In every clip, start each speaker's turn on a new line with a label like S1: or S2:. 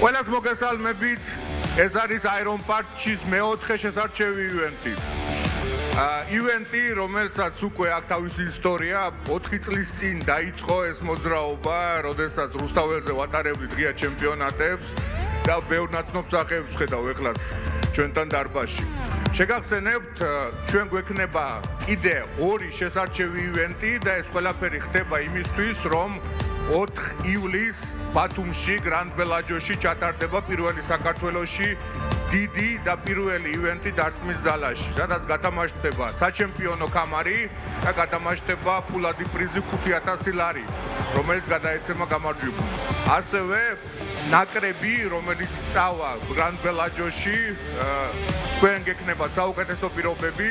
S1: ყველას მოგესალმებით, ეს არის Iron Park-ის მეოთხე შესარჩევი ივენტი. ივენტი, რომელსაც უკვე აქვს თავისი ისტორია, 4 წლის წინ დაიწყო ეს მოძრაობა, როდესაც რუსთაველზე ვატარებდი დღია ჩემპიონატებს და ბევრ ნაცნობსახეებს ვხედავ ეხლაც ჩვენთან დარბაზში. შეგახსენებთ, ჩვენ გვექნება კიდე 2 შესარჩევი ივენტი და ეს ყველაფერი ხდება იმისთვის, რომ 4 ივლისს ბათუმში, გრანდ ბელაჯოში ჩატარდება პირველი საქართველოში დიდი და პირველი ივენტი დარტყმის ძალაში, სადაც გათამაშდება საჩემპიონო კამარი და გათამაშდება ფულადი პრიზი 5000 ლარი, რომელიც გადაეცემა გამარჯვებულს. ასევე ნაკრები, რომელიც წავა გრანდ ბელაჯოში, თქვენ გექნება საუკეთესო პირობები,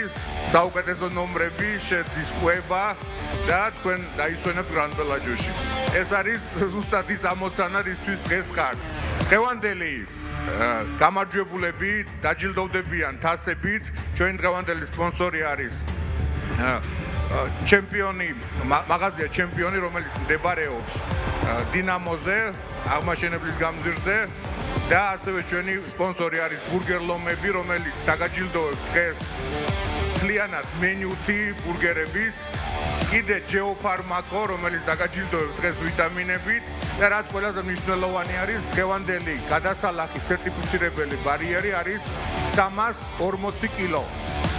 S1: საუკეთესო ნომრები, შედის კვება და თქვენ დაისვენებთ გრანდ ბელაჯოში. ეს არის ზუსტად ის ამოცანა, რისთვის დღეს ხართ. დღევანდელი გამარჯვებულები დაჯილდოვდებიან თასებით. ჩვენი დღევანდელი სპონსორი არის ჩემპიონი, მაღაზია ჩემპიონი, რომელიც მდებარეობს დინამოზე, აღმაშენებლის გამზირზე და ასევე ჩვენი სპონსორი არის ბურგერლომები, რომელიც დაგაჯილდოვებს დღეს მთლიანად მენიუთი ბურგერების, კიდე ჯეოფარმაკო, რომელიც დაგაჯილდოვებს დღეს ვიტამინებით და რაც ყველაზე მნიშვნელოვანი არის, დღევანდელი გადასალახი სერტიფიცირებელი ბარიერი არის 340 კილო.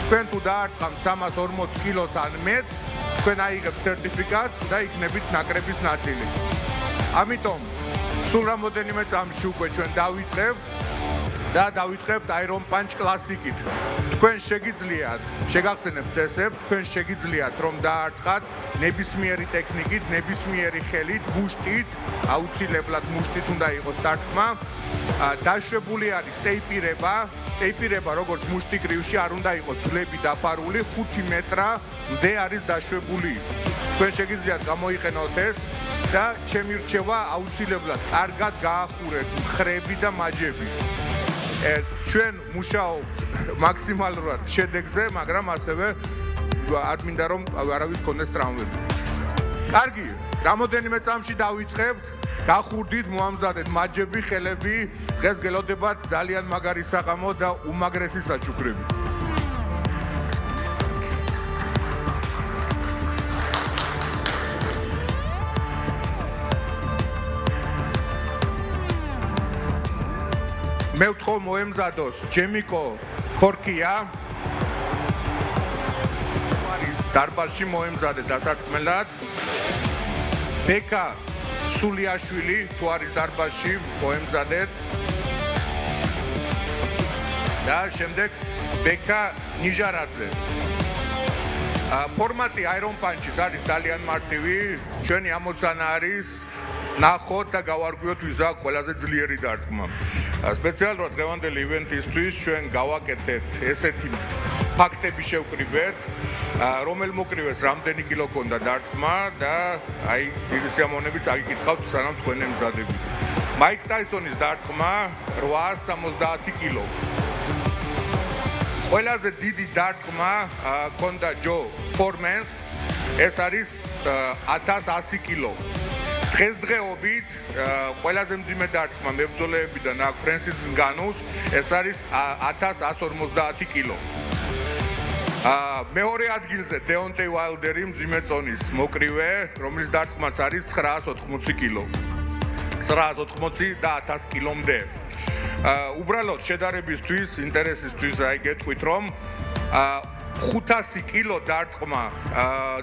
S1: თქვენ თუ დაარტყამთ 340 კილოს ან მეტს, თქვენ აიღებთ სერტიფიკატს და იქნებით ნაკრების ნაწილი. ამიტომ სულ რამოდენიმე წამში უკვე ჩვენ დავიწყებთ Iron Punch კლასიკით. თქვენ შეგიძლიათ, შეგახსენებთ წესებს, თქვენ შეგიძლიათ რომ დაარტყათ ნებისმიერი ტექნიკით, ნებისმიერი ხელით, მუშტით, აუცილებლად მუშტით უნდა იყოს დარტყმა. დაშვებული არის ტეიპირება, როგორც მუშტი კრივში არ უნდა იყოს ძვლები დაფარული, 5 მეტრამდე არის დაშვებული. თქვენ შეგიძლიათ გამოიყენოთ ეს და ჩემი რჩევა აუცილებლად კარგად გაახურეთ მხრები და მაჯები. ჩვენ მუშაობთ მაქსიმალურად შედეგზე, მაგრამ ასევე არ მინდა რომ არავის კონდეს ტრავმები. კარგი, რამოდენიმე წამში დავიწყებთ, გახურდით, მოამზადეთ მაჯები, ხელები, დღეს გელოდებათ ძალიან მაგარი საღამო და უმაგრესი საჩუქრები. მე ვთხოვ მოემზადოს ჯემიკო ქორქია, არის დარბაზში მოემზადეთ დასარტყმელად. ბეკა სულიაშვილი თუ არის დარბაზში მოემზადეთ. და შემდეგ ბეკა ნიჟარაძე. ფორმატი Iron Punch-ის არის ძალიან მარტივი, ჩვენი ამოცანა არის ნახოთ და გავარკვიოთ ვის აქვს ყველაზე ძლიერი დარტყმა. სპეციალურად დღევანდელი ივენტისთვის ჩვენ გავაკეთეთ ესეთი ფაქტები შევკრიბეთ, რომელ მოკრივეს რამდენი კილო ქონდა დარტყმა და აი დიდი სიამოვნები წაგიკითხავთ სანამ თქვენ ემზადებით. მაიკ ტაისონის დარტყმა 870 კილო. ყველაზე დიდი დარტყმა ქონდა ჯო ფორმენს, ეს არის 1100 კილო. დღესდღეობით ყველაზე მძიმე დარტყმა მებრძოლეებიდან აქვს ფრენსის ნგანუს, ეს არის 1150 კილო. მეორე ადგილზე დეონტეი უაილდერი მძიმე წონის მოკრივე, რომლის დარტყმაც არის 980 კილო. 980 და 1000 კილომდე. უბრალოდ შედარებისთვის, ინტერესისთვის აი გეტყვით რომ 500 კილო დარტყმა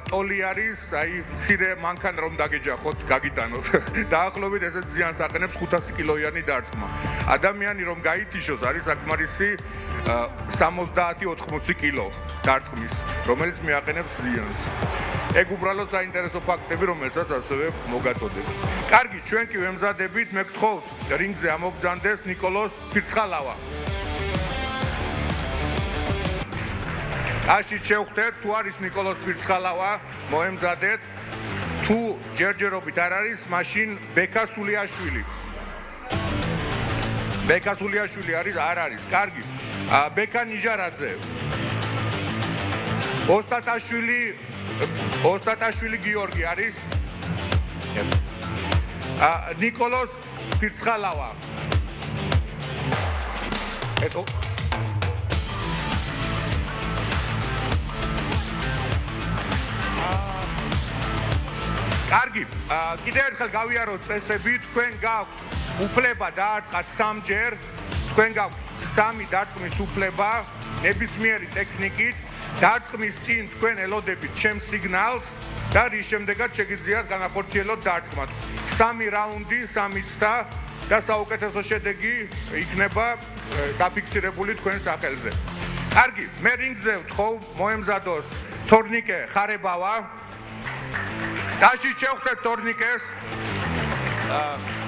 S1: ტოლი არის, აი მცირე მანქანა რომ დაგეჯახოთ, გაგიტანოთ. დაახლოებით ესეთ ზიანს აყენებს 500 კილოიანი დარტყმა. ადამიანი რომ გაითიშოს არის საკმარისი 70-80 კილო დარტყმის, რომელიც მიაყენებს ზიანს. ეგ უბრალოდ საინტერესო ფაქტები, რომელსაც ასევე მოგაწოდებ. კარგი, ჩვენ კი ვემზადებით, მე გთხოვთ რინგზე ამობრძანდეს ნიკოლოს ფირცხალავა. აშიც შევხვდეთ, თუ არის ნიკოლოს ფირცხალავა, მოემზადეთ. თუ ჯერჯერობით არ არის, მაშინ ბეკა სულიაშვილი. ბეკა სულიაშვილი არის, არ არის. კარგი. ბეკა ნიჟარაძე. ოსტატაშვილი გიორგი არის. ნიკოლოს ფირცხალავა. ეტო კარგი, კიდევ ერთხელ გავიაროთ წესები, თქვენ გაქვთ უფლება დაარტყათ 3 ჯერ, თქვენ გაქვთ 3 დარტყმის უფლება, ნებისმიერი ტექნიკით, დარტყმის წინ თქვენ ელოდებით ჩემს სიგნალს და რის შემდეგაც შეგიძლიათ განახორციელოთ დარტყმა. 3 რაუნდი, 3 ცდა და საუკეთესო შედეგი იქნება დაფიქსირებული თქვენ სახელზე. კარგი, მე რინგზე ვთხოვ მოემზადოს თორნიკე ხარებავა. Dashi შევხვდეთ თორნიკეს.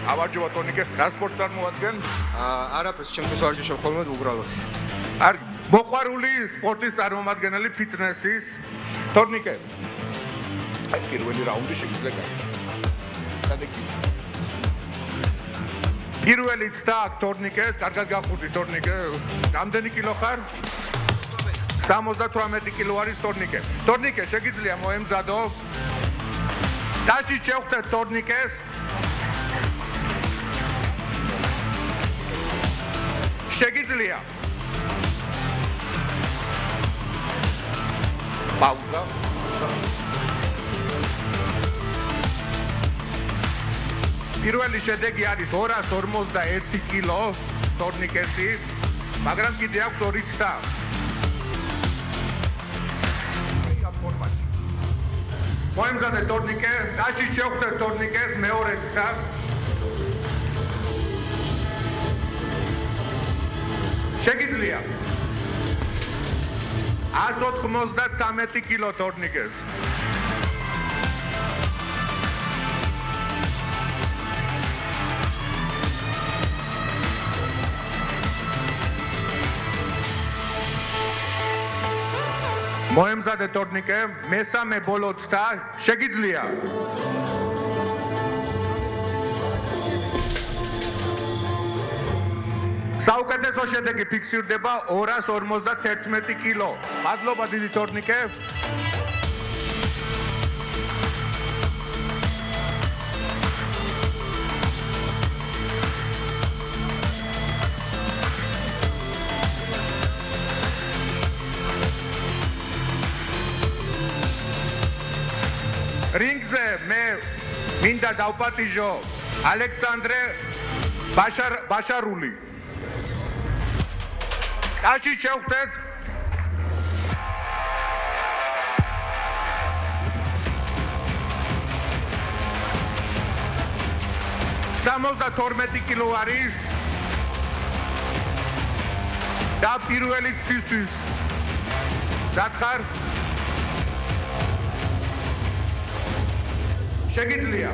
S1: ავარჯობა თორნიკეს, რა სპორტს წარმოადგენ?
S2: არაფერს, ჩემთვის ვარჯიშობ ხოლმე უბრალოდ.
S1: კარგი, მოყვარული სპორტის წარმომადგენელი ფიტნესის თორნიკე. აი პირველი რაუნდი შეგვიძლია გაიგო. სადეგი. პირველი ცდა აქ თორნიკეს, კარგად გახურდი თორნიკე. რამდენი კილო ხარ? 78 კილო არის თორნიკე. თორნიკე შეგიძლია მოემზადო. Dashi შევხვდეთ თორნიკეს. შეგიძლია. პაუზა. პირველი შედეგი არის 241 კილო თორნიკესი, მაგრამ კიდე აქვს 2 ცდა. მოემზადე თორნიკე, Dashi შევხვდეთ თორნიკეს მეორე ცდა. შეგიძლია. 193 კილო თორნიკეს. მოემზადე თორნიკე, მესამე ბოლო ცდა, შეგიძლია. საუკეთესო შედეგი ფიქსირდება 251 კილო. მადლობა დიდი თორნიკე. რინგზე მე მინდა დავპატიჟო ალექსანდრე ბაშარული. Dashi შევხვდეთ. $72 კილო არის. და პირველი ცდისთვის. ზათხარ. შეგიძლია.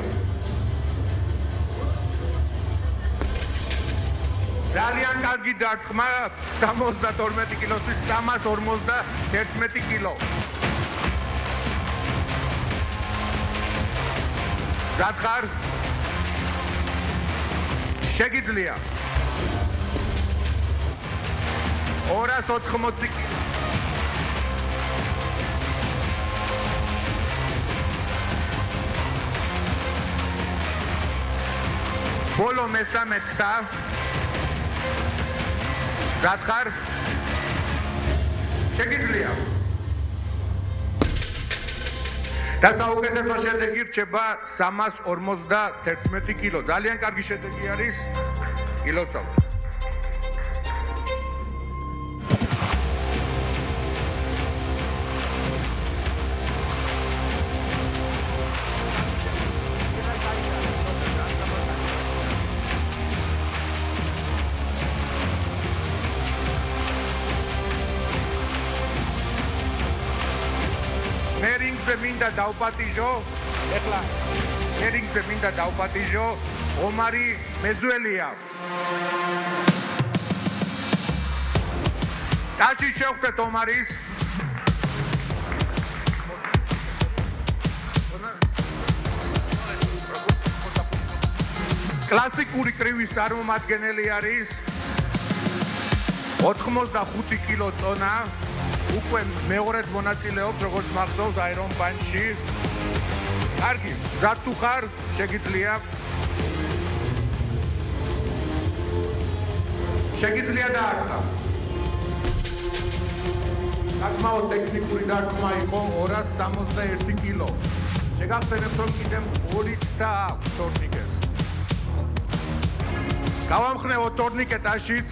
S1: ძალიან კარგი დარტყმა 72 კილოსთვის 351 კილო. ზათხარ. შეგიძლია. 280 კილო. ბოლო მესამე ცდა. ზათხარ. შეგიძლია. და საუკეთესო შედეგი რჩება 351 კილო. ძალიან კარგი შედეგი არის. გილოცავთ. რინგზე მინდა დავპატიჟო, ეხლა რინგზე მინდა დავპატიჟო ომარი მეძველია. Dashi შევხვდეთ ომარის. კლასიკური კრივის წარმომადგენელი არის. 85 კილო წონა. უკვე მეორედ მონაწილეობს როგორც მახსოვს აირონ პანჩში. კარგი, მზად თუ ხარ, შეგიძლია. შეგიძლია დაარტყა. საკმაოდ ტექნიკური დარტყმა იყო 261 კილო. შეგახსენებთ, რომ კიდევ 2 ცდა აქვს თორნიკეს. გავამხნევოთ თორნიკეტაშით.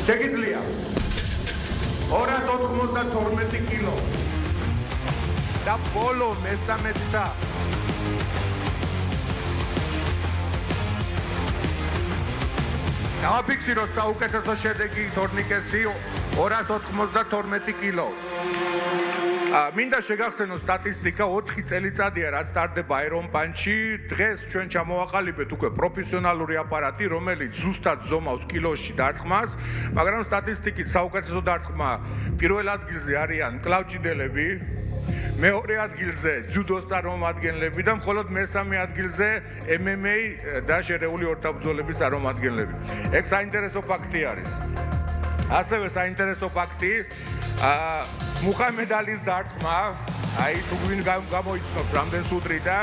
S1: შეგიძლია 292 კილო. და ბოლო მესამე ცდა. დავაფიქსიროთ საუკეთესო შედეგი თორნიკესი 292 კილო. მინდა შეგახსენო სტატისტიკა 4 წელიწადია რაც ტარდება Iron Punch-ი. დღეს ჩვენ ჩამოვაყალიბეთ უკვე პროფესიონალური აპარატი, რომელიც ზუსტად ზომავს კილოში დარტყმას, მაგრამ სტატისტიკით საუკეთესო დარტყმა პირველ ადგილზე არიან კლავჭიდელები, მეორე ადგილზე ჯუდოს წარმომადგენლები და მხოლოდ მესამე ადგილზე MMA და შერეული ორთაბრძოლების წარმომადგენლები. ეგ საინტერესო ფაქტი არის. ასევე საინტერესო ფაქტი, მუჰამედ ალის დარტყმა, აი თუ გვინ გამოიცნობს რამდენ სუდრი და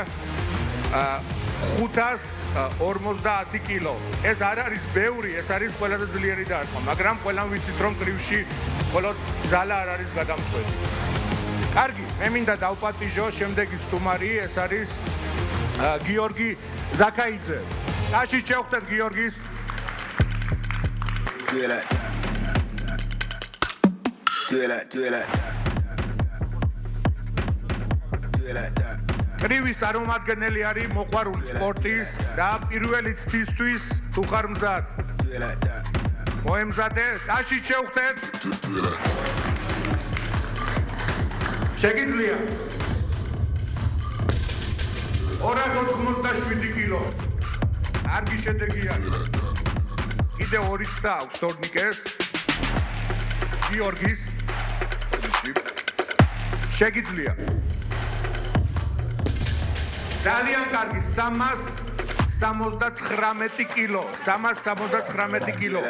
S1: 550 კილო. ეს არ არის ბევრი, ეს არის ყველაზე ძლიერი დარტყმა, მაგრამ ყველამ ვიცით რომ კრივში მხოლოდ ძალა არ არის გადამწყვეტი. კარგი, მე მინდა დავპატიჟო შემდეგი სტუმარი, ეს არის გიორგი ზაქაიძე. დაში შევხვდეთ გიორგის. კრივის წარმომადგენელი არის მოყვარული სპორტის და პირველი ცდისთვის თუ ხარ მზად. მოემზადე, დაში შევხვდეთ. შეგიძლია 287 კილო. კარგი შედეგი არის. კიდე 2 ცდა აქვს თორნიკეს. გიორგის. შეგიძლია. ძალიან კარგი 379 კილო. 379 კილო.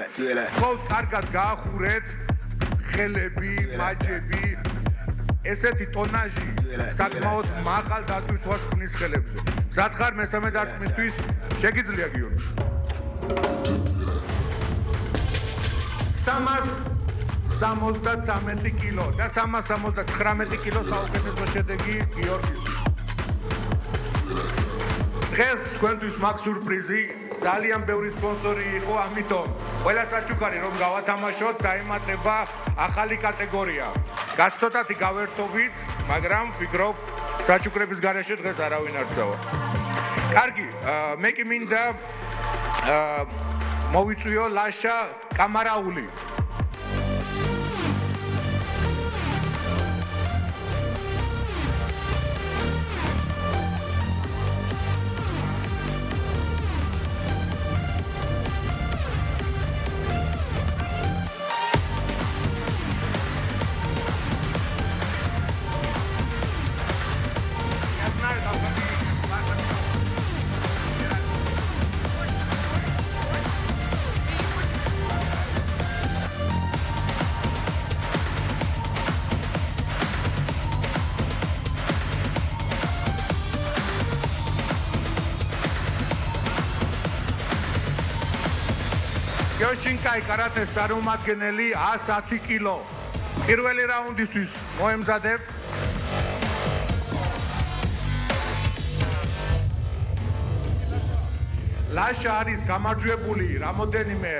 S1: ხო, კარგად გაახურეთ ხელები, მაჯები. ესეთი ტონაჟი საკმაოდ მაღალ დატვირთვას ქმნის ხელებზე. მზად ხარ მესამე დარტყმისთვის? შეგიძლია გიორგი. 373 კილო და 379 კილო საუკეთესო შედეგი გიორგის. დღეს თქვენთვის მაქვს სიურპრიზი. ძალიან ბევრი სპონსორი იყო, ამიტომ ყველა საჩუქარი რომ გავათამაშოთ, დაემატება ახალი კატეგორია. გასცოტათი გავერთობით, მაგრამ ვფიქრობ, საჩუქრების გარეშე დღეს არავინ არ წავა. კარგი, მე კი მინდა მოვიწვიო ლაშა კამარაული. კიოშინკაი კარატეს წარმომადგენელი 110 კილო. პირველი რაუნდისთვის მოემზადებ. ლაშა არის გამარჯვებული რამოდენიმე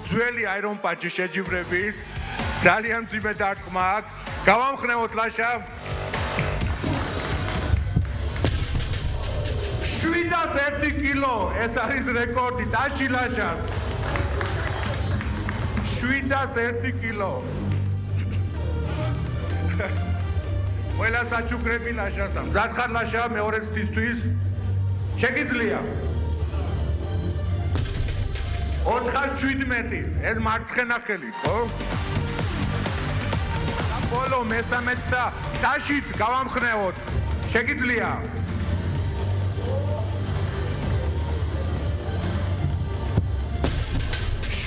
S1: ძველი Iron Punch-ის შეჯიბრების. ძალიან ძიმე დარტყმა აქვს. გავამხნევოთ ლაშა. 701 კილო. ეს არის რეკორდი დაში ლაშას. 701 კილო. ყველა საჩუქრები ლაშასთან. მზად ხარ ლაშა მეორე ცდისთვის? შეგიძლია. 417. ეს მარცხენა ხელი, ხო? და ბოლო მესამე ცდა. დაშით გავამხნევოთ. შეგიძლია.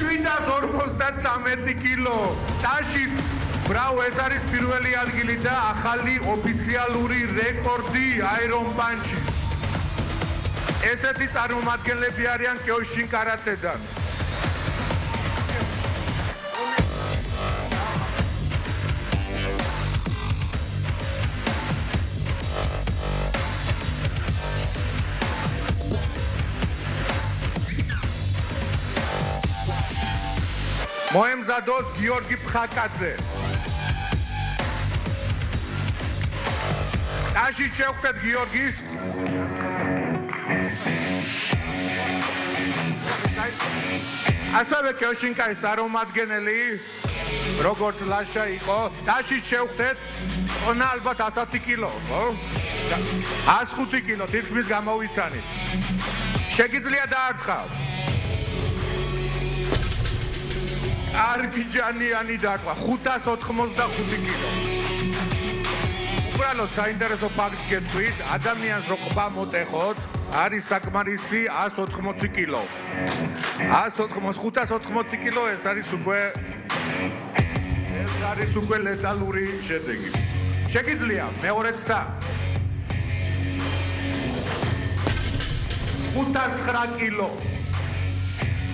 S1: 753 კილო. დაში ბრავო, ეს არის პირველი ადგილი და ახალი ოფიციალური რეკორდი Iron Punch-ის. ესეთი წარმომადგენლები არიან კიოშინ კარატედან. მოემზადოს გიორგი ფხაკაძე. დაში შევხვდეთ გიორგის. ასევე კიოშინკაის წარმომადგენელი, როგორც ლაშა იყო, დაში შევხვდეთ, ონა ალბათ 110 კილო, ხო? 105 კილო, თითქმის გამოვიცანით. შეგიძლია დაარტყავ. არგიჯანიანი დარტყვა 585 კილო. უბრალოდ საინტერესო ფაქტს გეტყვით, ადამიანს რო ყბა მოტეხოთ, არის საკმარისი 180 კილო. 580 კილო ეს არის უკვე ლეტალური შედეგი. შეგიძლია მეორეც და 509 კილო.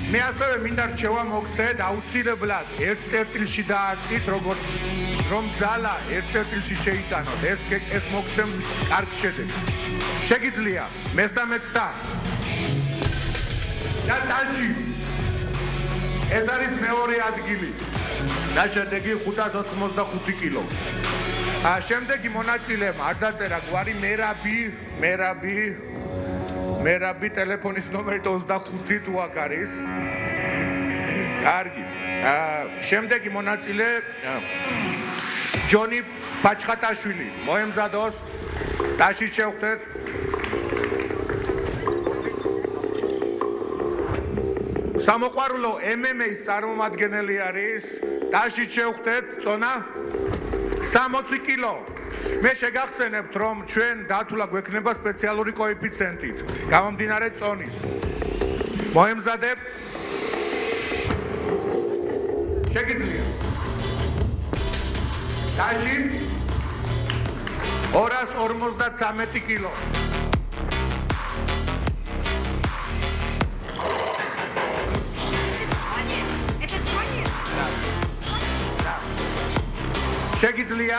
S1: მე ასევე მინდა რჩევა მოგცეთ აუცილებლად ერთ წერტილში დაარტყით, როგორც რომ ძალა ერთ წერტილში შეიტანოთ. ეს მოგცემ კარგ შედეგს. შეგიძლია მესამეც და დაში ეს არის მეორე ადგილი და შედეგი 585 კილო. შემდეგი მონაწილემ არ დაწერა გვარი მერაბი ტელეფონის ნომერი 25 თუ აქ არის. კარგი. შემდეგი მონაწილე ჯონი პაჩხატაშვილი. მოემზადოს. დაში შევხვდეთ. სამოყვარულო MMA-ის წარმომადგენელი არის. დაში შევხვდეთ. წონა 60 კილო. მე შეგახსენებთ, რომ ჩვენ დათვლა გვექნება სპეციალური კოეფიციენტით, გამომდინარე წონის. მოემზადებ. შეგიძლია. დაში 253 კილო. შეგიძლია.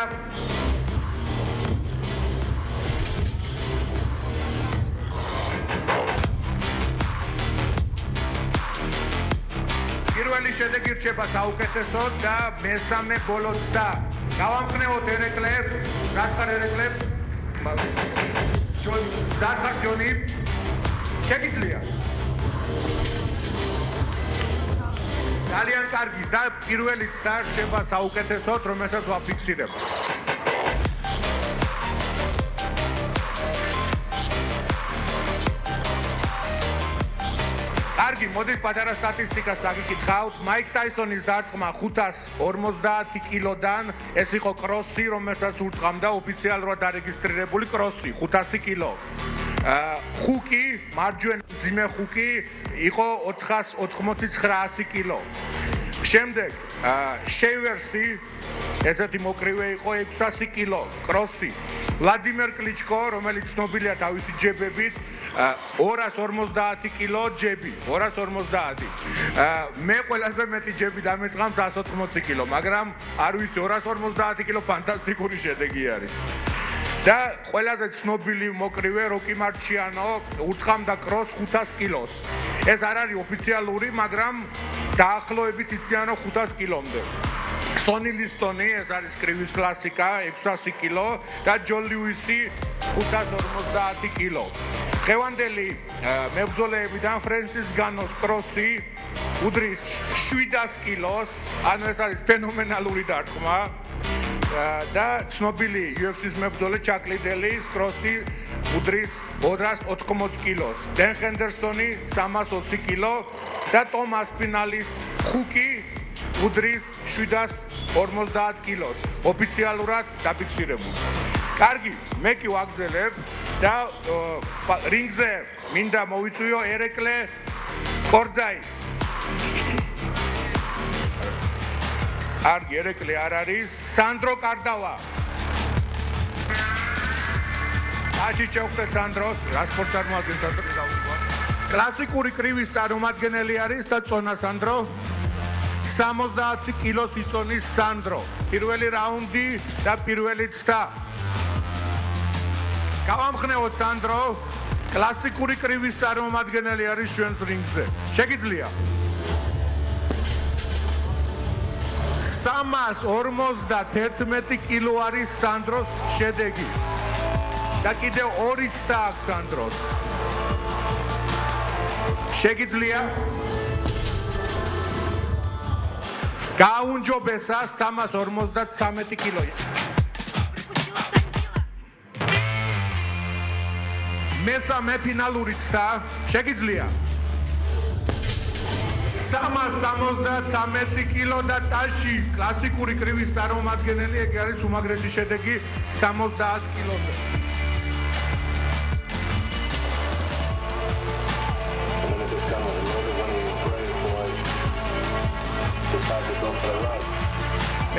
S1: პირველი შედეგი რჩება საუკეთესოდ და მესამე ბოლოს და გავამხნევოთ ერეკლებს, გასხარ ერეკლებს. ჯონი, შეგიძლია. ძალიან კარგი და პირველი ცდა რჩება საუკეთესოდ, რომელსაც ვაფიქსირებ. კარგი, მოდით პატარა სტატისტიკას დაგიკითხავთ. მაიკ ტაისონის დარტყმა 550 კილოდან, ეს იყო კროსი, რომელსაც ურტყამდა ოფიციალურად დარეგისტრირებული კროსი, 500 კილო. ხუკი, მარჯვენა მძიმე ხუკი იყო 489 კილო. შემდეგ შეივერსი, ესეთი მოკრივე იყო 600 კილო, კროსი. ვლადიმერ კლიჩკო, რომელიც ცნობილია თავისი ჯებებით, 250 კილო ჯები, 250. მე ყველაზე მეტი ჯები დამეწყამ 180 კილო, მაგრამ არ ვიცი 250 კილო ფანტასტიკური შედეგი არის. და ყველაზე ცნობილი მოკრივე როკი მარჩიანო ურტყამდა კროს 500 კილოს. ეს არ არის ოფიციალური, მაგრამ დაახლოებით იციან 500 კილომდე. სონი ლისტონი, ეს არის კრივის კლასიკა, 600 კილო და ჯონ ლუისი 550 კილო. დღევანდელი მებრძოლეებიდან ფრენსის განოს კროსი უდრის 700 კილოს, ანუ ეს არის ფენომენალური დარტყმა. და ცნობილი UFC-ის მებრძოლე ჩაკ ლიდელის კროსი უდრის 280 კილოს. დენ ჰენდერსონი 320 კილო და ტომ ასპინალის ხუკი უდრის 750 კილოს. ოფიციალურად დაფიქსირებული. კარგი, მე კი ვაგრძელებ და რინგზე მინდა მოვიწვიო ერეკლე კორძაი. კარგი, ერეკლე არ არის. სანდრო კარდავა. აში ჩავხდეთ სანდროს, რა სპორტს წარმოადგენს სანდრო? კლასიკური კრივის წარმომადგენელი არის და წონა სანდრო 70 კილოს იწონის სანდრო. პირველი რაუნდი და პირველი ცდა. გავამხნევოთ სანდრო, კლასიკური კრივის წარმომადგენელი არის ჩვენს რინგზე. შეგიძლია? 351 კილო არის სანდროს შედეგი. და კიდევ 2 ცდა აქვს სანდროს. შეგიძლია? გააუნჯობესა 353 კილო. მესამე ფინალური ცდა. შეგიძლია? 373 კილო და ტაში კლასიკური კრივის წარმომადგენელი ეგ არის უმაგრესი შედეგი 70 კილოზე.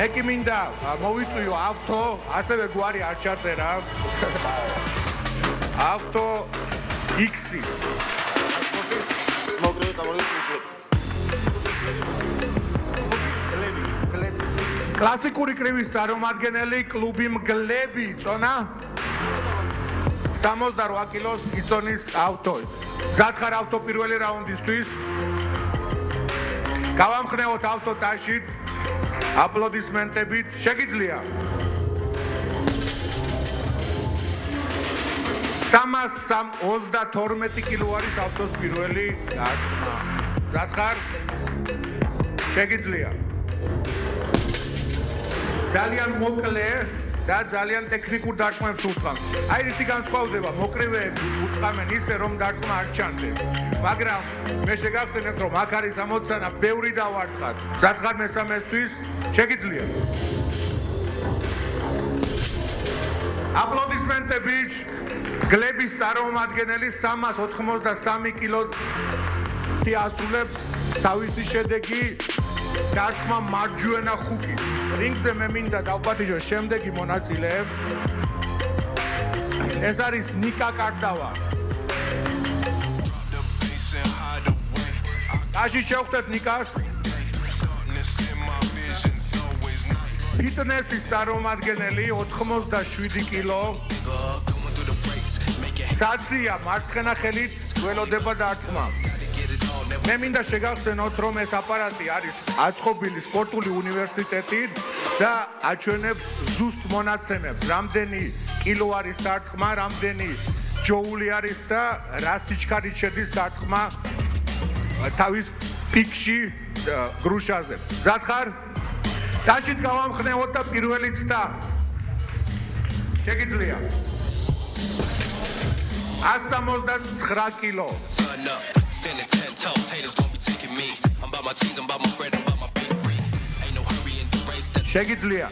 S1: მე კი მინდა მოვიწვიო ავტო, ასევე გვარი არ ჩაწერა. ავტო X-ი.
S3: მოგრევი წამოვიდეთ.
S1: კლასიკური კრივის წარმომადგენელი კლუბი მგლები წონა 68 კილოს იწონის ავტო. გზადხარ ავტო პირველი რაუნდისთვის. გავამხნევოთ ავტო ტაშით. აპლოდისმენტებით. შეგიძლია? 322 კილო არის ავტოს პირველი დარტყმა. გზადხარ? შეგიძლია? ძალიან მოკლე და ძალიან ტექნიკურ დარტყმებს უთხრამთ. აი რითი განსხვავდება, მოკრივეები უთხრამენ ისე რომ დარტყმა არ ჩანდეს. მაგრამ მე შეგახსენებთ რომ აქ არის ამოცანა ბევრი დავარტყათ. გზადხარ მესამესთვის? შეგიძლია? აპლოდისმენტებით გლების წარმომადგენელი 383 კილოთი ასრულებს თავისი შედეგი დარტყმა მარჯვენა ხუქი. რინგზე მე მინდა დავპატიჟო შემდეგი მონაწილე. ეს არის ნიკა კარდავა. ტაში შევხვდეთ ნიკას. ფიტნესის წარმომადგენელი 87 კილო. საცია მარცხენა ხელით ველოდება დარტყმა. მე მინდა შეგახსენოთ რომ ეს აპარატი არის აწყობილი სპორტული უნივერსიტეტით და აჩვენებს ზუსტ მონაცემებს, რამდენი კილო არის დარტყმა, რამდენი ჯოული არის და რა სიჩქარით შედის დარტყმა თავის პიკში გრუშაზე. გზადხარ? ტაშით გავამხნევოთ და პირველი ცდა. შეგიძლია? 169 კილო.
S4: Standing 10 toes, haters gon' be taking me. I'm about my cheese, I'm about my bread, I'm about my bakery. Ain't no hurry in the race.
S1: შეგიძლია?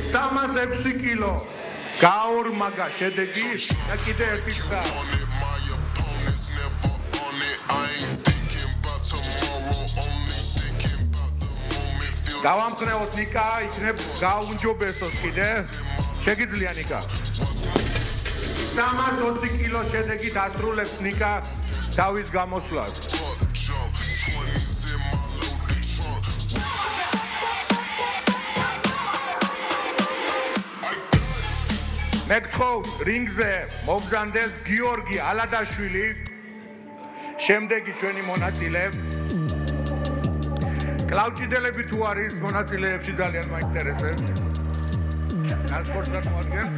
S1: 306 კილო. გაორმაგა შედეგი და კიდე ერთი ცდა. გავამხნევოთ ნიკა, იქნებ გააუნჯობესოს კიდე. შეგიძლია ნიკა? 320 კილო შედეგით ასრულებს ნიკა თავის გამოსვლას. მე გთხოვ რინგზე მოგზანდეს გიორგი ალადაშვილი, შემდეგი ჩვენი მონაწილე. კლავჭიდელები თუ არის მონაწილეებში ძალიან მაინტერესებს. რა სპორტს წარმოადგენთ?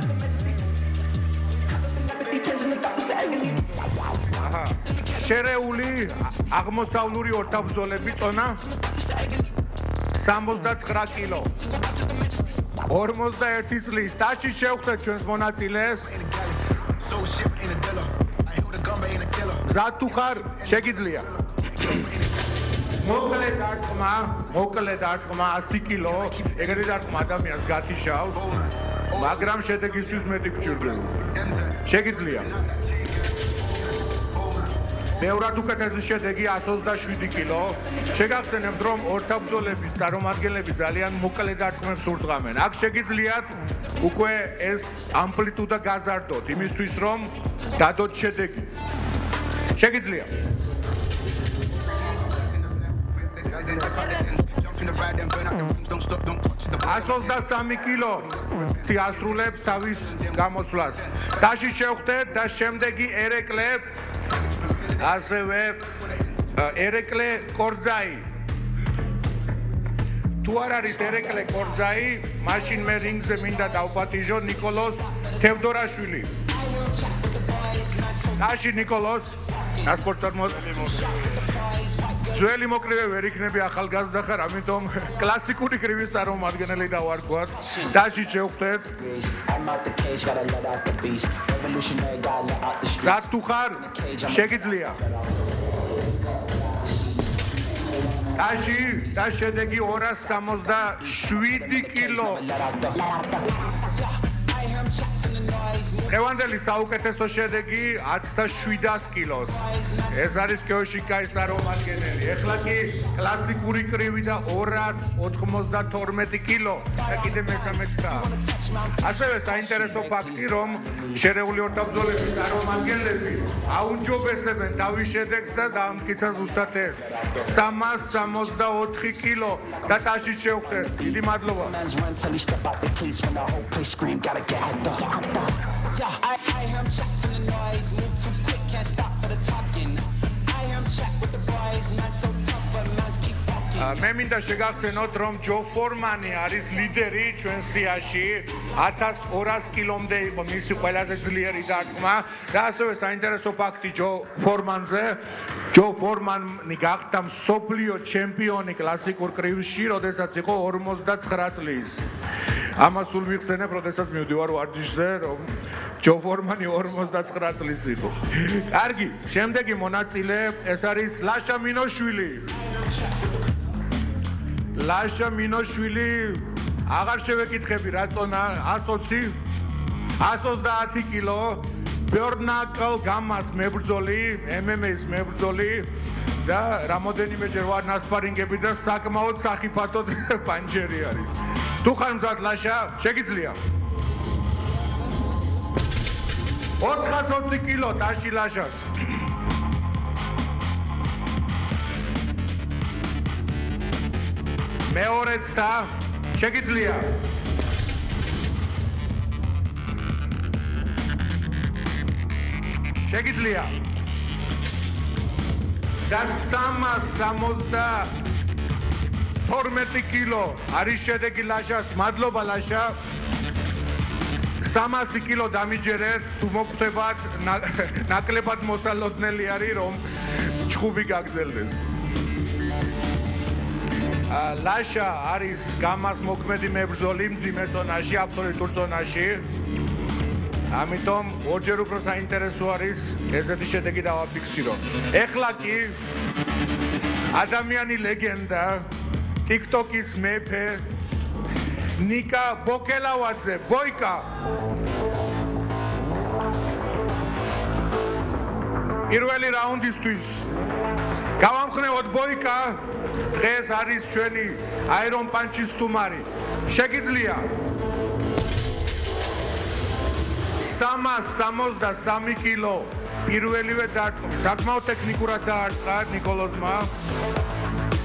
S1: შერეული აღმოსავლური ორთაბრძოლები წონა 69 კილო. 51 წლის ტაში შევხვდეთ ჩვენს მონაწილეს. გზად თუ ხარ? შეგიძლია? მოკლე დარტყმა 100 კილო. ეგრე დარტყმა ადამიანს გათიშავს, მაგრამ შედეგისთვის მეტი გჭირდება. შეგიძლია? ბევრად უკეთესი შედეგი 127 კილო. შეგახსენებთ რომ ორთაბრძოლების წარმომადგენლები ძალიან მოკლე დარტყმებს ურტყამენ. აქ შეგიძლიათ უკვე ეს ამპლიტუდა გაზარდოთ იმისთვის რომ დადოთ შედეგი. შეგიძლია.
S3: Jump in the ride and burn out the rims, don't stop, don't touch the
S1: 123 კილო ასრულებს თავის გამოსვლას. დაში შევხვდეთ და შემდეგი ერეკლე ასევე ერეკლე კორძაი. თუ არ არის ერეკლე კორძაი, მაშინ მე რინგზე მინდა დავპატიჟო ნიკოლოს თევდორაშვილი. დაში ნიკოლოს სპორტსმენ ძველი მოკრივე ვერ იქნები ახალგაზრდა ხარ, ამიტომ კლასიკური კრივის წარმომადგენელი დავარქვათ. დაში შევხვდეთ. ზარ თუ ხარ, შეგიძლია. დაში და შედეგი 267 კილო. დღევანდელი საუკეთესო შედეგი 1700 კილოს. ეს არის კიოშიკაის წარმომადგენელი. ეხლა კი კლასიკური კრივი და 292 კილო და კიდე მესამეც და. ასევე საინტერესო ფაქტი, რომ შერეული ორთაბრძოლების წარმომადგენლები აუნჯობესებენ თავის შედეგს და დაამტკიცა ზუსტად ეს 364 კილო და ტაში შევხვდეთ. დიდი მადლობა.
S5: Yeah, I hear him chat to the noise, move too quick, can't stop for the talking. I hear him chat with the boys, man so tough, but man's keep walking.
S1: მე მინდა შეგახსენოთ, რომ ჯო ფორმანი არის ლიდერი ჩვენ სიაში, 1200 კილომდე იყო მისი ყველაზე ძლიერი დარტყმა და ასევე საინტერესო ფაქტი ჯო ფორმანზე, ჯო ფორმანი გახდა მსოფლიო ჩემპიონი კლასიკურ კრივში, როდესაც იყო 59 წლის. ამას სულ მიხსენებ, როდესაც მივდივარ ვარჯიშზე, რომ ჯო ფორმანი 59 წლის იყო. კარგი, შემდეგი მონაწილე ეს არის ლაშა მინოშვილი. ლაშა მინოშვილი, აღარ შევეკითხები რა წონა, 120, 130 კილო, ბერნაკალ გამას მებრძოლი, MMA-ის მებრძოლი და რამოდენიმეჯერ ვარ ნასპარინგები და საკმაოდ სახიფათო პანჯერი არის. თუ ხარ მზად ლაშა, შეგიძლია. 420 კილო ტაში ლაშას. მეორეც და შეგიძლია. შეგიძლია. და 362 კილო არის შედეგი ლაშას. მადლობა ლაშა. 300 კილო დამიჯერეთ, თუ მოგხვდებათ ნაკლებად მოსალოდნელი არის, რომ ჩხუბი გაგრძელდეს. ლაშა არის გამას მოქმედი მებრძოლი მძიმე წონაში, აბსოლუტურ წონაში. ამიტომ ორჯერ უფრო საინტერესო არის ესეთი შედეგი დავაფიქსირო. ეხლა კი ადამიანი ლეგენდა, TikTok-ის მეფე ნიკა ბოკელავაძე, ბოიკა. პირველი რაუნდისთვის გავამხნევოთ ბოიკა. დღეს არის ჩვენი აირონ პანჩის სტუმარი. შეგიძლია. 363 კილო პირველივე დარტყმა. საკმაოდ ტექნიკურად დაარტყა ნიკოლოზმა.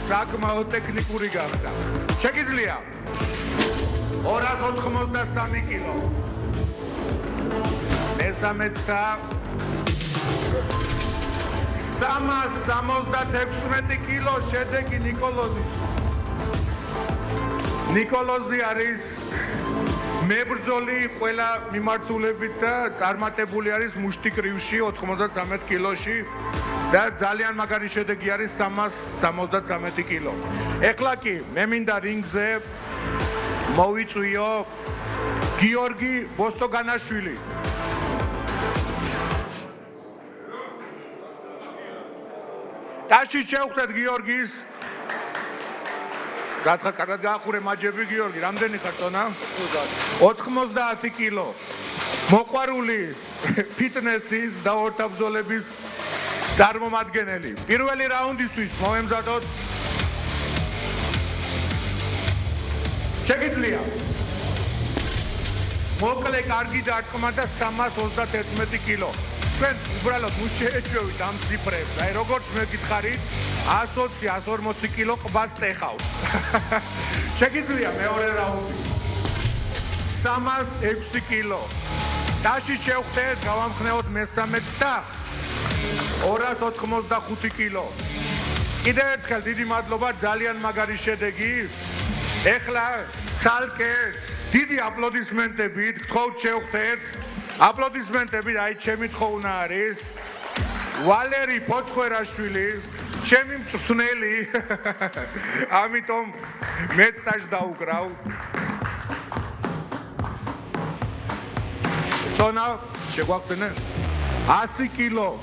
S1: საკმაოდ ტექნიკური გახდა. შეგიძლია. 283 კილო. მესამეც და 376 კილო შედეგი ნიკოლოზის. ნიკოლოზი არის მებრძოლი ყველა მიმართულებით და წარმატებული არის მუშტი კრივში 93 კილოში და ძალიან მაგარი შედეგი არის 373 კილო. ეხლა კი მე მინდა რინგზე მოვიწვიო გიორგი ბოსტოგანაშვილი. ტაში შევხვდეთ გიორგის. გათხარ კარგად გაახურე მაჯები გიორგი, რამდენი ხარ წონა? 90 კილო. მოყვარული ფიტნესის და ორთაბრძოლების წარმომადგენელი. პირველი რაუნდისთვის მოვემზადოთ. შეგიძლია. მოკლე კარგი დარტყმა და 331 კილო. თქვენ უბრალოდ შეეჩვევით ამ ციფრებს. აი როგორც მე გითხარით 120-140 კილო ყბას ტეხავს. შეგიძლია მეორე რაუნდი 306 კილო. დაში შევხვდეთ, გავამხნევოთ მესამეც და 285 კილო. კიდევ ერთხელ დიდი მადლობა, ძალიან მაგარი შედეგი. ეხლა ცალკე დიდი აპლოდისმენტებით გთხოვთ შევხვდეთ. აპლოდისმენტები, აი ჩემი თხოვნა არის ვალერი ფოცხვერაშვილი, ჩემი მწვრთნელი. ამიტომ მეც ტაჟ დაუკრავ. წონა შეგვახსენე 100 კილო.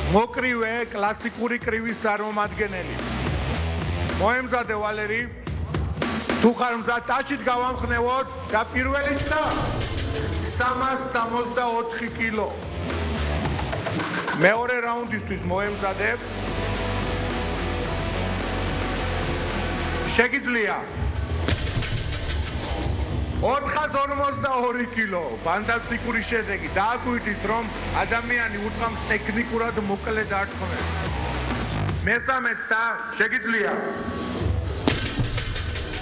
S1: მოკრივე კლასიკური კრივის წარმომადგენელი. მოემზადე ვალერი. თუ ხარ მზად ტაჩით გავამხნევოთ და პირველი ცა 364 კილო. მეორე რაუნდისთვის მოემზადებ. შეგიძლია 452 კილო. ფანტასტიკური შედეგი. დააგვირდით რომ ადამიანი ურთმამს ტექნიკურად მოკლე დარტყმებს. მესამეც და შეგიძლია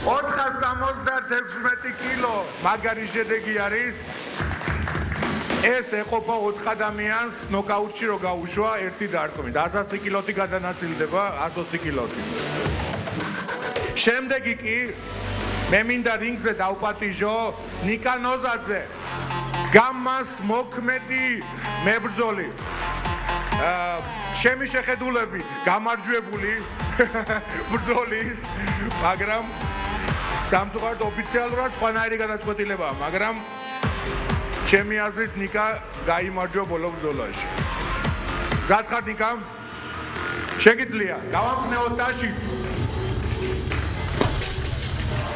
S1: 476 კილო. მაგარი შედეგი არის. ეს ეყოფა 4 ადამიანს ნოკაუტში რო გაუშვა ერთი დარტყმით. 100 კილოთი გადანაწილდება 120 კილოთი. შემდეგი კი მე მინდა რინგზე დავპატიჟო ნიკა ნოზაძე. გამას მოქმედი მებრძოლი. ჩემი შეხედულებით გამარჯვებული ბრძოლის, მაგრამ სამწუხაროდ ოფიციალურად სხვანაირი გადაწყვეტილებაა, მაგრამ ჩემი აზრით ნიკა გაიმარჯვა ბოლო ბრძოლაში. მზად ხარ ნიკა? შეგიძლია გავამხნევოთ ტაში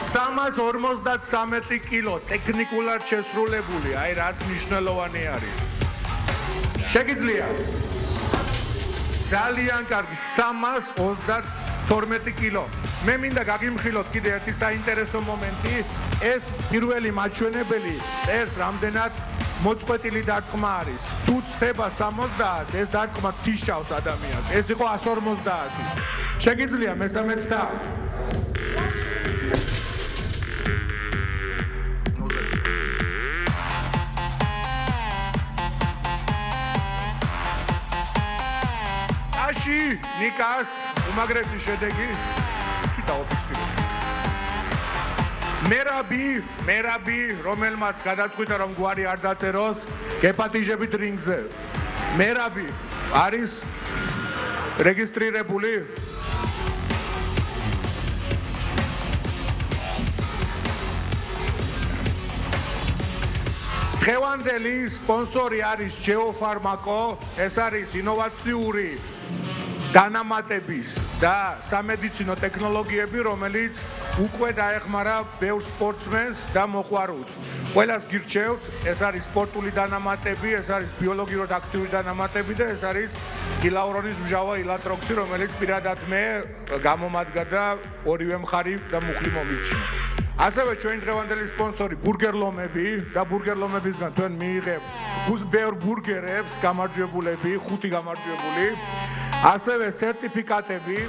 S1: 353 კილო ტექნიკულად შესრულებული, აი რაც მნიშვნელოვანი არის. შეგიძლია ძალიან კარგი 332 კილო. მე მინდა გაგიმხილოთ კიდე ერთი საინტერესო მომენტი. ეს პირველი მაჩვენებელი წერს რამდენად მოწყვეტილი დარტყმა არის. თუ ცდება 70, ეს დარტყმა თიშავს ადამიანს. ეს იყო 150. შეგიძლია მესამეც და აში ნიკას უმაგრესი შედეგი დაოფიქსირეთ. მერაბი, რომელმაც გადაწყვიტა რომ გვარი არ დაწეროს, გეპატიჟებით რინგზე. მერაბი არის რეგისტრირებული? დღევანდელი სპონსორი არის GeoPharmaco, ეს არის ინოვაციური დანამატების და სამედიცინო ტექნოლოგიები, რომელიც უკვე დაეხმარა ბევრ სპორტსმენს და მოყვარულს. ყველას გირჩევთ, ეს არის სპორტული დანამატები, ეს არის ბიოლოგიურად აქტიური დანამატები და ეს არის გილაურონის მჟავა ილატროქსი, რომელიც პირადად მე გამომადგა და ორივე მხარი და მუხლი მომიჩნია. ასევე ჩვენი დღევანდელი სპონსორი ბურგერლომები და ბურგერლომებისგან თქვენ მიიღებ ბევრ ბურგერებს, გამარჯვებულები, 5 გამარჯვებული, ასევე სერტიფიკატები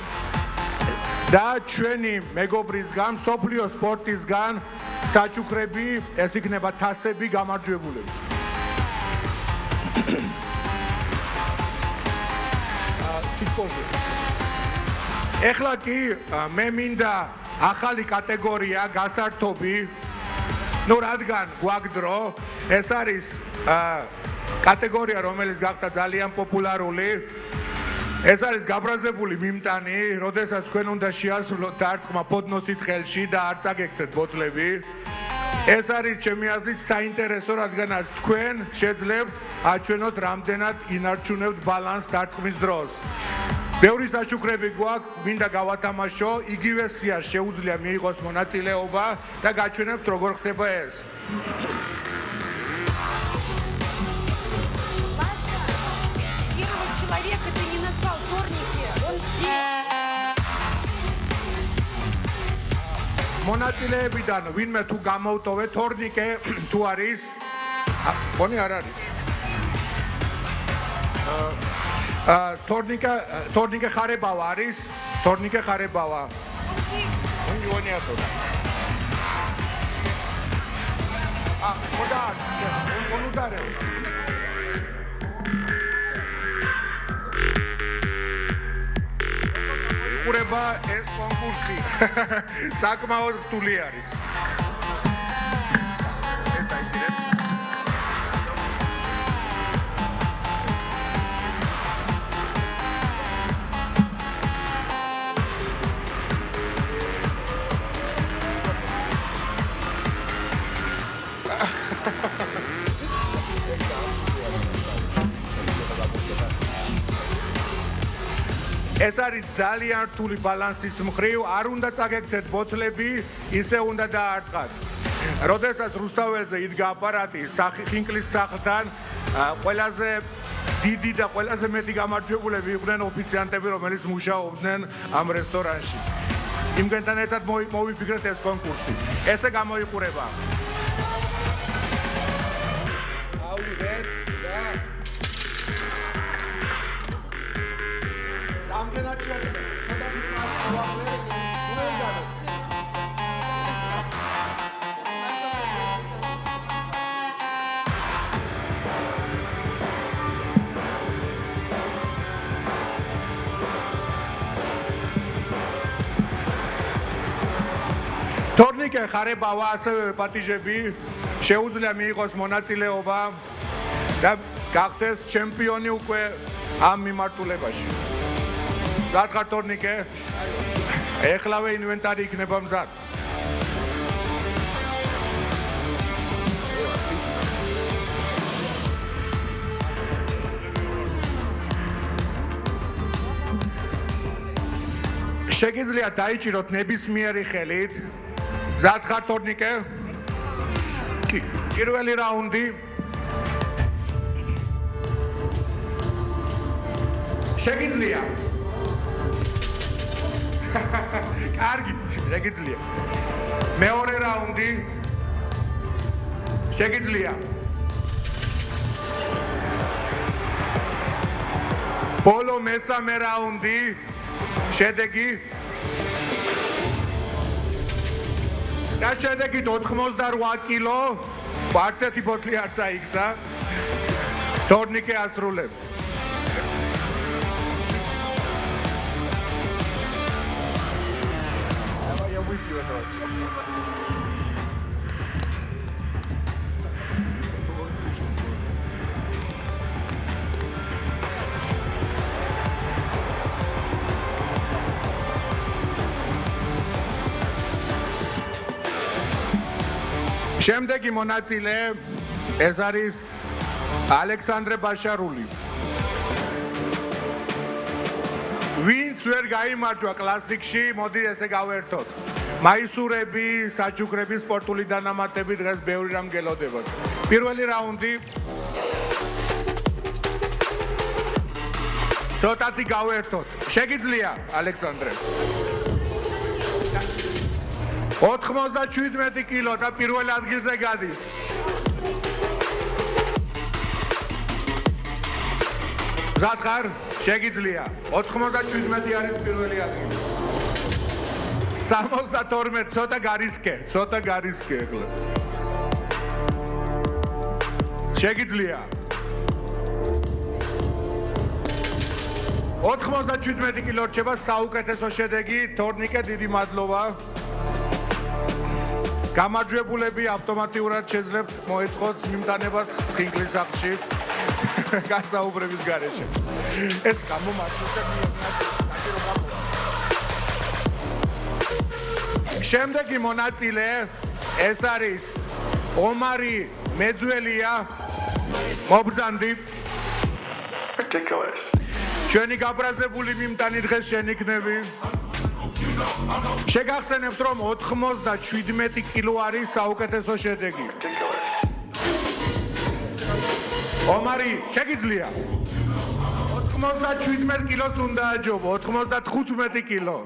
S1: და ჩვენი მეგობრისგან, სოფლიო სპორტისგან საჩუქრები, ეს იქნება თასები გამარჯვებულებს. ეხლა კი მე მინდა ახალი კატეგორია გასართობი. ნუ რადგან გვაგდრო, ეს არის კატეგორია, რომელიც გახდა ძალიან პოპულარული. ეს არის გაბრაზებული მიმტანი, როდესაც თქვენ უნდა შეასრულოთ დარტყმა პოდნოსით ხელში და არ წაგექცეთ ბოთლები. ეს არის ჩემი აზრით საინტერესო, რადგანაც თქვენ შეძლებთ აჩვენოთ რამდენად ინარჩუნებთ ბალანსს დარტყმის დროს. ბევრი საჩუქრები გვაქვს, მინდა გავათამაშო, იგივე სიას შეუძლია მიიღოს მონაწილეობა და გაჩვენებთ როგორ ხდება ეს. მონაწილეებიდან ვინმე თუ გამოვტოვე, თორნიკე თუ არის, ხონი არ არის. თორნიკე ხარებავა არის? თორნიკე ხარებავა. იონიათო. ხოდა, მონუდარე. ყურება ეს კონკურსი. საკმაოდ რთული არის. ეს არის ძალიან რთული ბალანსის მხრივ, არ უნდა წაგექცეთ ბოთლები, ისე უნდა დაარტყათ. როდესაც რუსთაველზე იდგა აპარატი ხინკლის სახლთან, ყველაზე დიდი და ყველაზე მეტი გამარჯვებულები იყვნენ ოფიციანტები, რომელიც მუშაობდნენ ამ რესტორანში. იმგენთან ერთად მოვიფიქრეთ ეს კონკურსი. ესე გამოიყურება. ავიღეთ და ამდენად შეაძლოა. ხოდა ვიწყარ ავაღლე. თორნიკე ხარებავა ასევე პატიჟები შეუძლია მიიღოს მონაწილეობა და გახდეს ჩემპიონი უკვე ამ მიმართულებაში. გახარ თორნიკე? ეხლავე ინვენტარი იქნება მზად. შეგიძლია დაიჭიროთ ნებისმიერი ხელით. მზად ხარ თორნიკე? კი. პირველი რაუნდი. შეგიძლია. კარგი, შეგიძლია. მეორე რაუნდი. შეგიძლია. ბოლო მესამე რაუნდი. შედეგი და შედეგით 88 კილო, არც ერთი ბოთლი არ წაიქცა. თორნიკე ასრულებს. შემდეგი მონაწილე ეს არის ალექსანდრე ბაშარული. ვინც ვერ გაიმარჯვა კლასიკში, მოდი ესე გავერთოთ. მაისურები, საჩუქრები, სპორტული დანამატები დღეს ბევრი რამ გელოდებათ. პირველი რაუნდი. ცოტათი გავერთოთ. შეგიძლია, ალექსანდრე. 97 კილო და პირველ ადგილზე გადის. მზად ხარ? შეგიძლია. 97 არის პირველი ადგილი. 72 ცოტა გარისკე ახლა. შეგიძლია. 97 კილო რჩება საუკეთესო შედეგი. თორნიკე, დიდი მადლობა. გამარჯვებულები ავტომატურად შეძლებთ მოეწყოთ მიმტანებად ხინკლის სახლში გასაუბრების გარეშე. ეს გამომართლება შემდეგი მონაწილე ეს არის ომარი მეძველია. მობრძანდი. ჩვენი გაბრაზებული მიმტანი დღეს შენ იქნები. შეგახსენებთ რომ 97 კილო არის საუკეთესო შედეგი. ომარი, შეგიძლია. 97 კილოს უნდა აჯობო, 95 კილო.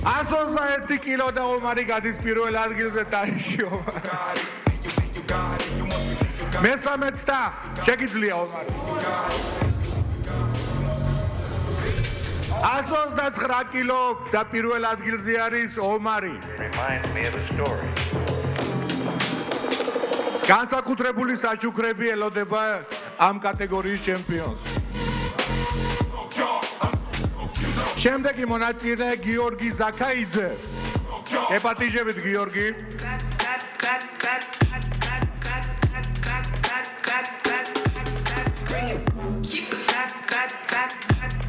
S1: 121 კილო და ომარი გადის პირველ ადგილზე ტაიში ომარი. მესამეც და შეგიძლია ომარი. 129 კილო და პირველ ადგილზე არის ომარი.
S6: Reminds me of a story.
S1: განსაკუთრებული საჩუქრები ელოდება ამ კატეგორიის ჩემპიონს. შემდეგი მონაწილე გიორგი ზაქაიძე. გეპატიჟებით გიორგი.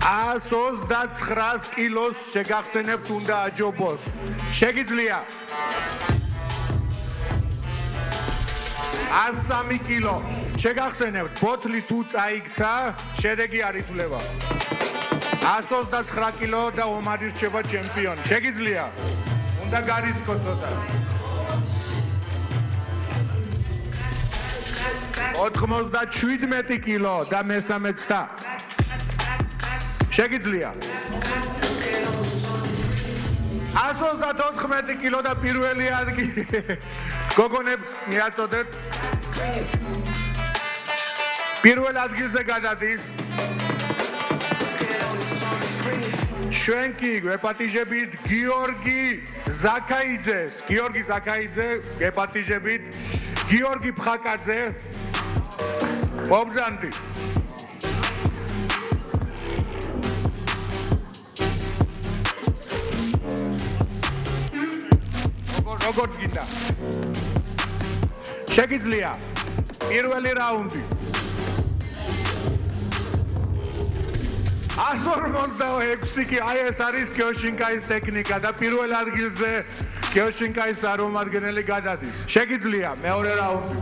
S1: As 29 კილოს შეგახსენებთ უნდა აჯობოს. შეგიძლია 103 კილო. შეგახსენებთ, ბოთლი თუ წაიქცა, შედეგი არ ითვლება. 129 კილო და ომარი რჩება ჩემპიონი. შეგიძლია? უნდა გარისკო ცოტა. 97 კილო და მესამეც და. შეგიძლია? 134 კილო და პირველი ადგილი. გოგონებს მიაწოდეთ. პირველ ადგილზე გადადის. ჩვენკი გეპატიჟებით გიორგი ზაქაიძეს. გიორგი ზაქაიძე გეპატიჟებით. გიორგი ფხაკაძე. მობრძანდი. როგორც გინდა. შეგიძლია პირველი რაუნდი. 146 კი აი ეს არის კიოშინკაის ტექნიკა და პირველ ადგილზე კიოშინკაის წარმომადგენელი გადადის. შეგიძლია მეორე რაუნდი.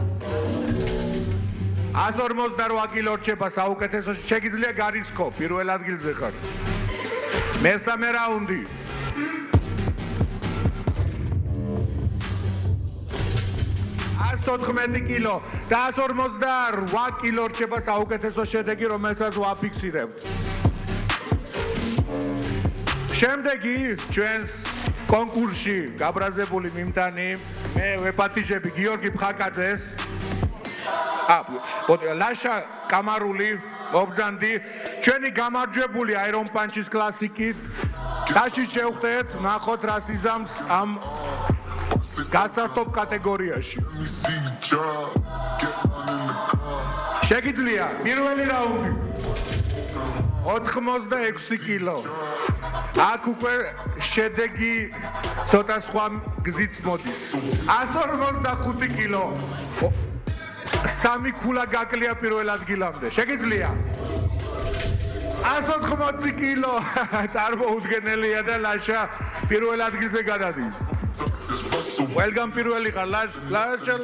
S1: 148 კილო რჩება საუკეთესო. შეგიძლია გარისკო პირველ ადგილზე ხარ. მესამე რაუნდი. 114 კილო და 148 კილო რჩება საუკეთესო შედეგი, რომელსაც ვაფიქსირებთ. შემდეგი ჩვენს კონკურსში გაბრაზებული მიმტანი მე ვეპატიჟები გიორგი ფხაკაძეს. ლაშა კამარული მობრძანდი. ჩვენი გამარჯვებული აირონ პანჩის კლასიკით. დაში შევხვდეთ, ნახოთ რა სიზამს ამ გასართობ კატეგორიაში. შეგიძლია პირველი რაუნდი. 86 კილო. აქ უკვე შედეგი ცოტა სხვა გზით მოდის. 145 კილო. სამი ქულა გაკლია პირველ ადგილამდე. შეგიძლია? 180 კილო. წარმოუდგენელია და ლაშა პირველ ადგილზე გადადის. Welcome პირველი ხარ ლაშა.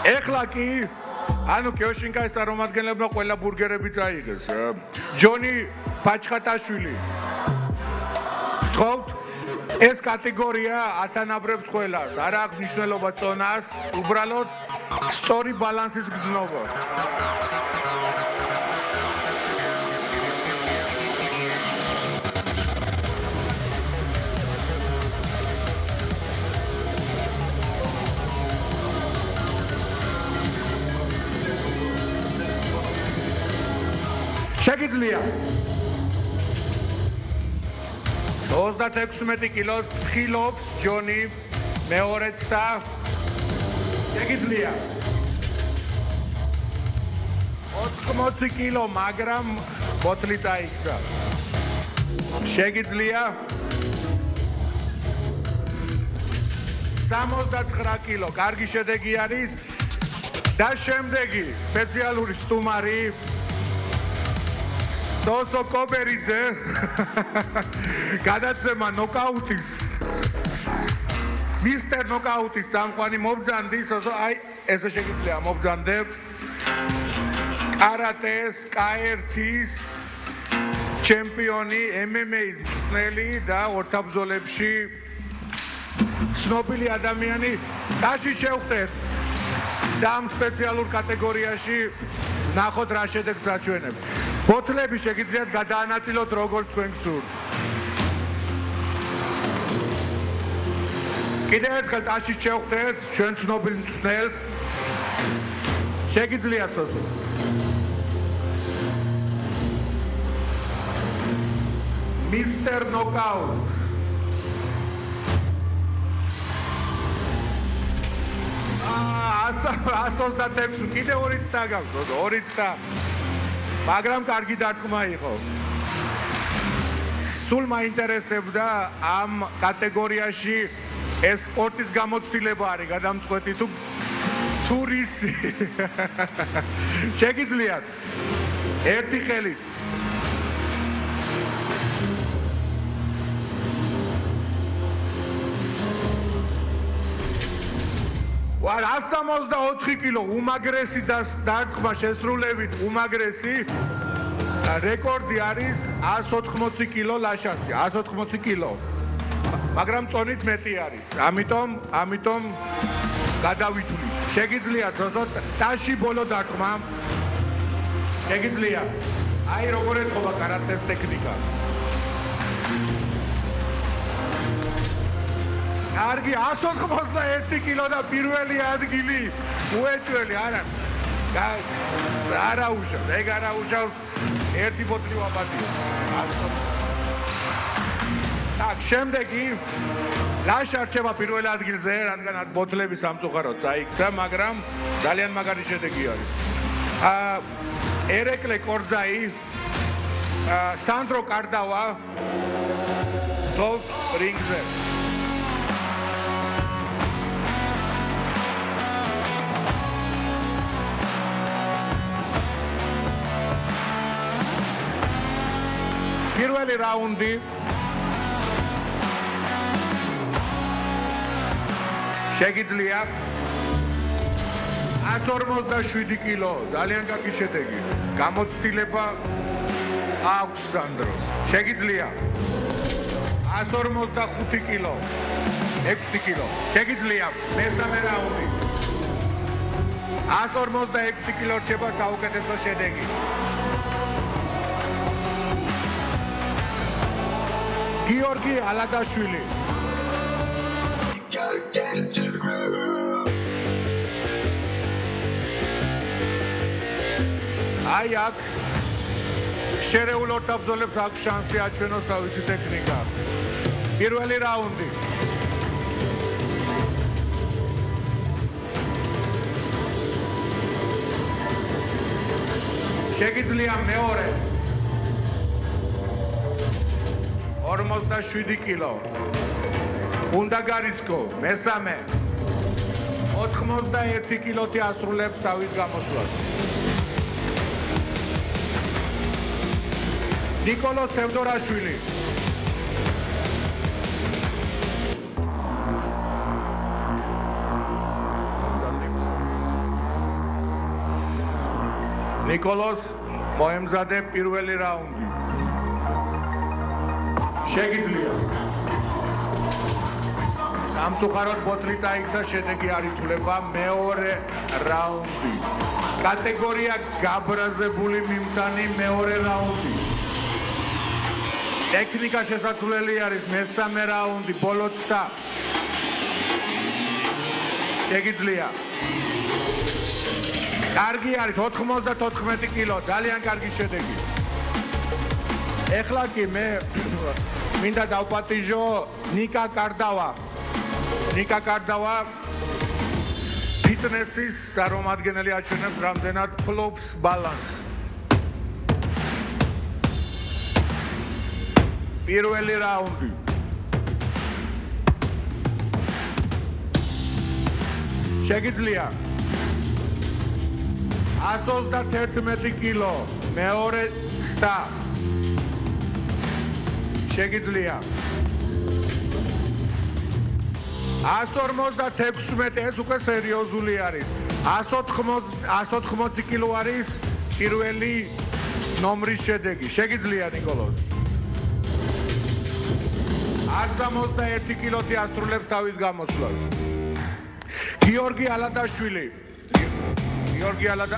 S1: ეხლა კი ანუ კიოშინკაის წარმომადგენლებმა ყველა ბურგერები წაიღეს. ჯონი პაჩხატაშვილი. გთხოვთ, ეს კატეგორია ათანაბრებს ყველას. არ აქვს მნიშვნელობა წონას, უბრალოდ სწორი ბალანსის გრძნობა. შეგიძლია 36 კილო ხილობს ჯონი მეორეც და შეგიძლია 80 კილო მაგრამ ბოთლი წაიქცა. შეგიძლია 79 კილო. კარგი შედეგი არის და შემდეგი სპეციალური სტუმარი სოსო კობერიძე გადაცემა ნოკაუტის მისტერ ნოკაუტის წამყვანი მობრძანდი. სოსო აი ესე შეგიძლია მობრძანდე. კარატეს K1-ის ჩემპიონი, MMA-ის მწვრთნელი და ორთაბრძოლებში ცნობილი ადამიანი. დაში შევხვდეთ და ამ სპეციალურ კატეგორიაში ნახოთ რა შედეგს აჩვენებს. ბოთლები შეგიძლიათ გადაანაწილოთ როგორც თქვენ გსურთ. კიდევ ერთხელ ტაშით შევხვდეთ ჩვენ ცნობილ მწვრთნელს. შეგიძლიათ სოსო. მისტერ ნოკაუტ. ასა 126 კიდე 2 წთა გაქვს, 2 წთა. მაგრამ კარგი დარტყმა იყო. სულ მაინტერესებდა ამ კატეგორიაში ეს სპორტის გამოცდილება არის გადამწყვეტი თუ რისი. შეგიძლიათ ერთი ხელით ვარ 164 კილო უმაგრესი დარტყმა შესრულებით უმაგრესი რეკორდი არის 180 კილო ლაშასი 180 კილო მაგრამ წონით მეტი არის ამიტომ გადავითვლით შეგიძლიათ ზუსტ ტაში ბოლო დარტყმა შეგიძლიათ აი როგორ ეთქობა კარატეს ტექნიკა კარგი 181 კილო და პირველი ადგილი უეჭველი არა უშავს ეგ არა უშავს ერთი ბოთლი ვაპატიო так შემდეგი ლაშა რჩება პირველ ადგილზე რადგან ბოთლები სამწუხაროდ წაიქცა მაგრამ ძალიან მაგარი შედეგი არის ერეკლე კორძაი სანდრო კარდავა დოლფ რინგზე პირველი რაუნდი შეგიძლია 147 კილო ძალიან კარგი შედეგი გამოცდილება აქვს სანდროს შეგიძლია 155 კილო 6 კილო შეგიძლია მესამე რაუნდი 156 კილო რჩება საუკეთესო შედეგი გიორგი ალადაშვილი აი აქ შერეულ ორთაბრძოლებს აქვს შანსი აჩვენოს თავისი ტექნიკა პირველი რაუნდი შეგიძლია მეორე 47 კილო უნდა გარიცხო მესამე 91 კილოთი ასრულებს თავის გამოსვლას ნიკოლოზ თევდორაშვილი ნიკოლოზ მოემზადე პირველი რაუნდი შეგიძლია სამწუხაროდ ბოთლი წაიქცა შედეგი არ ითვლება მეორე რაუნდი კატეგორია გაბრაზებული მიმტანი მეორე რაუნდი ტექნიკა შესაძლებელი არის მესამე რაუნდი ბოლო ცდა შეგიძლია კარგი არის 94 კილო ძალიან კარგი შედეგი ეხლა კი მე მინდა დავპატიჟო ნიკა კარდავა ფიტნესის წარმომადგენელი აჩვენებს რამდენად ფლობს ბალანს პირველი რაუნდი შეგიძლია 131 კილო მეორე ცდა შეგიძლია 156 ეს უკვე სერიოზული არის 180 კილო არის პირველი ნომრის შედეგი შეგიძლია ნიკოლოზ 161 კილოთი ასრულებს თავის გამოსვლას გიორგი ალადაშვილი გიორგი ალადა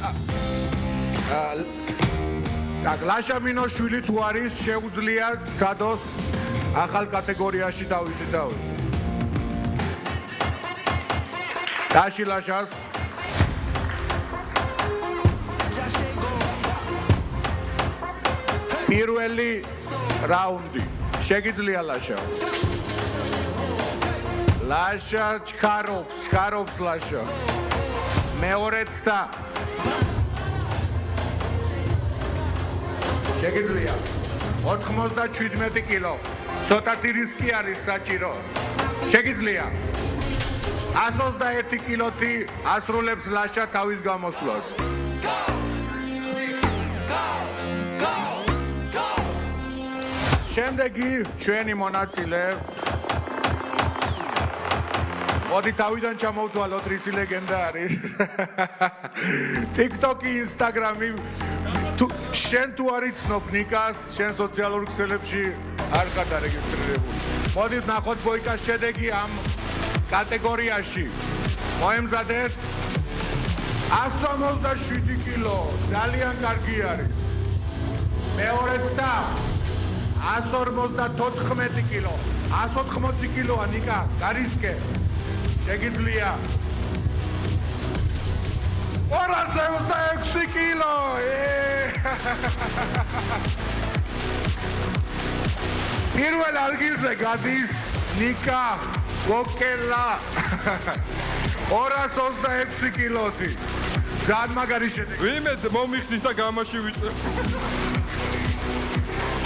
S1: ლაშა მინოშვილი თუ არის შეუძლია სადოს ახალ კატეგორიაში დავიზიდავ. დაში ლაშას პირველი რაუნდი შეგიძლია ლაშა. ლაშა ჩქარობს ლაშა. მეორეც და შეგიძლია 97 კილო. ცოტათი რისკი არის საჭირო. შეგიძლია 121 კილოთი ასრულებს ლაშა თავის გამოსვლას. შემდეგი ჩვენი მონაწილე მოდი თავიდან ჩამოვთვალოთ რისი ლეგენდა არის. TikTok-ი, Instagram-ი შენ თუ არ იცნობ ნიკას, შენ სოციალურ ქსელებში არ ხარ დარეგისტრირებული. მოდით ნახოთ ბოიკას შედეგი ამ კატეგორიაში. მოემზადეთ 167 კილო, ძალიან კარგი არის. მეორეც და 154 კილო. 180 კილოა ნიკა, გარისკე. შეგიძლია 226 კილო. პირველ ადგილზე გადის ნიკა გოკელა 226 კილოთი. ძალიან მაგარი შედეგი.
S7: ვინმე მომიხსნის და გამაში ვიწევ.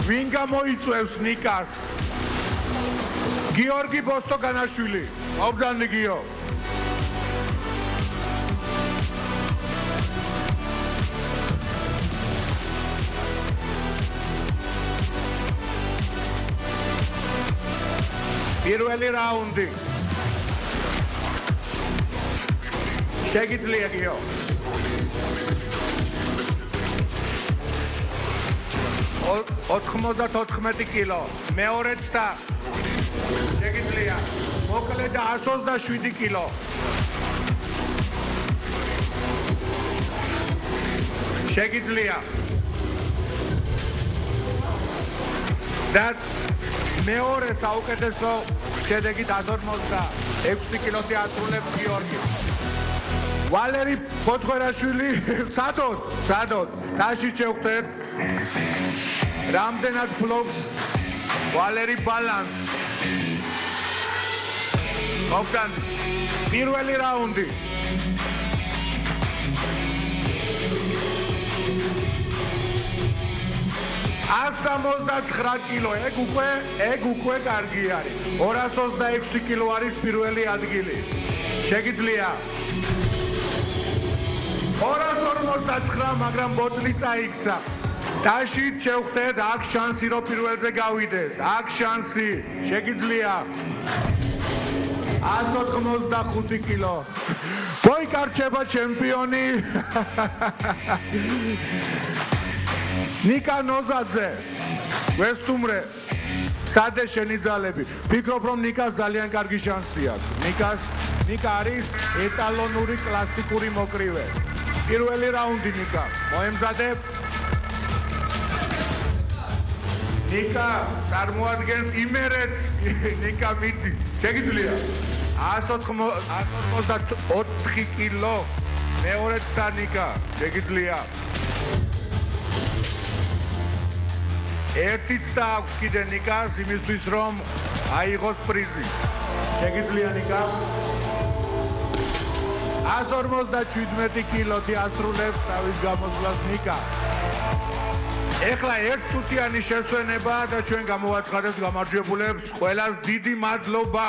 S1: ვინ გამოიწვევს ნიკას? გიორგი ბოსტოგანაშვილი. მობრძანდი გიო. პირველი რაუნდი. შეგიძლია გიო. O 94 კილო. მეორეც და შეგიძლია. მოკლე და 127 კილო. შეგიძლია. და მეორე საუკეთესო შედეგი 156 კილოთი ასრულებს გიორგი. ვალერი ფოთხვერაშვილი, სადოთ, დაში შევხვდეთ. რამდენად ფლობს ვალერი ბალანს. მოგდან პირველი რაუნდი. $169 კილო, ეგ უკვე კარგი არის. 226 კილო არის პირველი ადგილი. შეგიძლია 259, მაგრამ ბოთლი წაიქცა. დაში შევხვდეთ, აქ შანსი რომ პირველზე გავიდეს. აქ შანსი. შეგიძლია 185 კილო. ბოიკა რჩება ჩემპიონი. ნიკა ნოზაძე. ვესტუმრე. სადე შენი ძალები. ფიქრობ რომ ნიკას ძალიან კარგი შანსი აქვს. ნიკა არის ეტალონური კლასიკური მოკრივე. პირველი რაუნდი ნიკა. მოემზადებ. ნიკა წარმოადგენს იმერეთს. ნიკა მიდი. შეგიძლია 184 კილო. მეორეც და ნიკა. შეგიძლია. ერთიც და აქვს კიდე ნიკას იმისთვის რომ აიღოს პრიზი. შეგიძლია ნიკა. 157 კილოთი ასრულებს თავის გამოსვლას ნიკა. ეხლა ერთწუთიანი შესვენება და ჩვენ გამოვაცხადებთ გამარჯვებულებს. ყველას დიდი მადლობა.